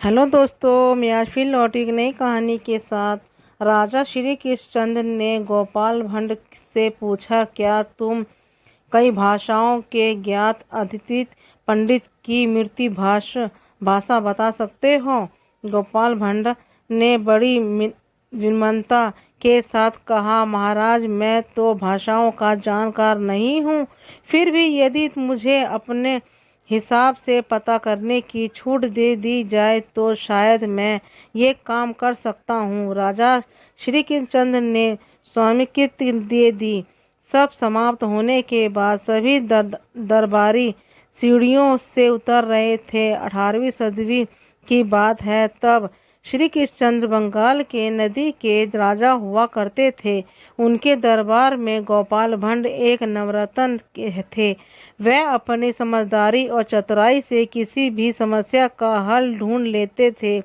Hello दोस्तों, मैं आज फिर लौटी एक नई कहानी के साथ। राजा श्री कृष्णचंद्र ने गोपाल भट्ट से पूछा, क्या तुम कई भाषाओं के ज्ञात अद्वितीय पंडित की मृत्यु भाषा बता सकते हो? गोपाल भट्ट ने बड़ी विनम्रता के साथ कहा, महाराज, मैं तो भाषाओं का जानकार नहीं हूँ, फिर भी यदि मुझे अपने हिसाब से पता करने की छूट दे दी जाए तो शायद मैं ये काम कर सकता हूँ। राजा श्री कृष्णचंद्र ने स्वामित्व दे दी। सब समाप्त होने के बाद सभी दरबारी सीढ़ियों से उतर रहे थे। 18वीं सदी की बात है। तब श्री कृष्णचंद्र बंगाल के नदी के राजा हुआ करते थे। उनके दरबार में गोपाल भट्ट एक नवरत्न थे। वह अपनी समझदारी और चतुराई से किसी भी समस्या का हल ढूंढ लेते थे।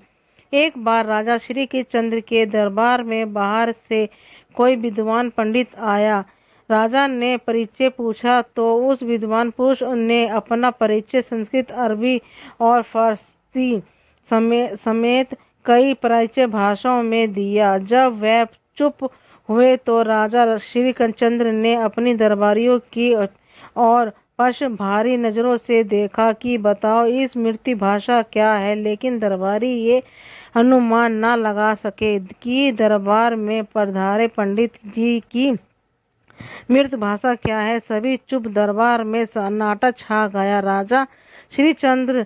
एक बार राजा श्री कृष्णचंद्र के दरबार में बाहर से कोई विद्वान पंडित आया। राजा ने परिचय पूछा तो उस विद्वान पुरुष ने अपना परिचय संस्कृत, अरबी और फारसी समेत कई प्राच्य भाषाओं में दिया। जब वह चुप हुए तो राजा श्री कृष्णचंद्र ने अपनी दरबारियों की और पश भारी नजरों से देखा कि बताओ इस मृत्यु भाषा क्या है। लेकिन दरबारी ये अनुमान न लगा सके कि दरबार में पधारे पंडित जी की मृत भाषा क्या है। सभी चुप। दरबार में सन्नाटा छा गया। राजा श्री चंद्र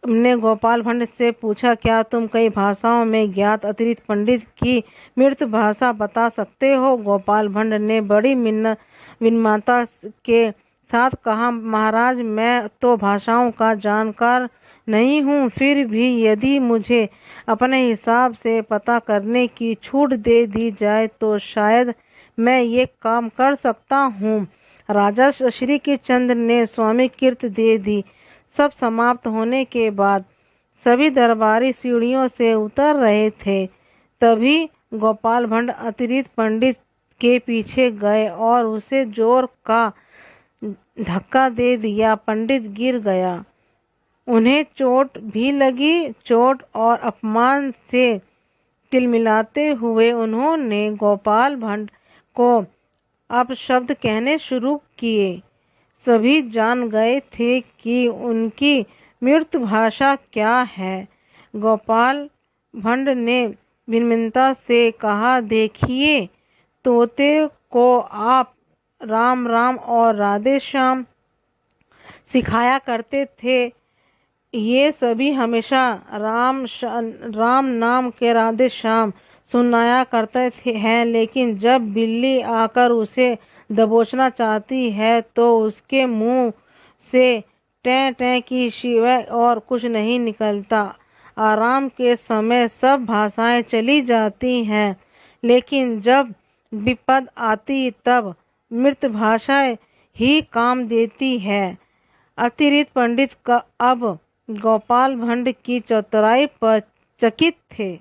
ने गोपाल भट्ट से पूछा, क्या तुम कई भाषाओं में ज्ञात अतिरिक्त पंडित की मृत भाषा बता सकते हो? गोपाल भट्ट ने बड़ी विनम्रता के साथ कहा, महाराज, मैं तो भाषाओं का जानकार नहीं हूँ, फिर भी यदि मुझे अपने हिसाब से पता करने की छूट दे दी जाए तो शायद मैं ये काम कर सकता हूँ। राजा श्री कृष्णचंद्र ने स्वामित्व दे दी। सब समाप्त होने के बाद सभी दरबारी सीढ़ियों से उतर रहे थे। तभी गोपाल भट्ट अतिरिक्त पंडित के पीछे गए और उसे जोर का धक्का दे दिया। पंडित गिर गया। उन्हें चोट भी लगी। चोट और अपमान से तिलमिलाते हुए उन्होंने गोपाल भट्ट को अपशब्द कहने शुरू किए। सभी जान गए थे कि उनकी मृत भाषा क्या है। गोपाल भट्ट ने विनम्रता से कहा, देखिए, तोते को आप राम राम और राधे श्याम सिखाया करते थे। ये सभी हमेशा राम नाम के राधे श्याम सुनाया करते हैं, लेकिन जब बिल्ली आकर उसे दबोचना चाहती है तो उसके मुंह से टें टें की सिवाय और कुछ नहीं निकलता। आराम के समय सब भाषाएं चली जाती हैं, लेकिन जब विपद आती तब मृत भाषाएं ही काम देती है। अतिरिक्त पंडित का अब गोपाल भट्ट की चतुराई पर चकित थे।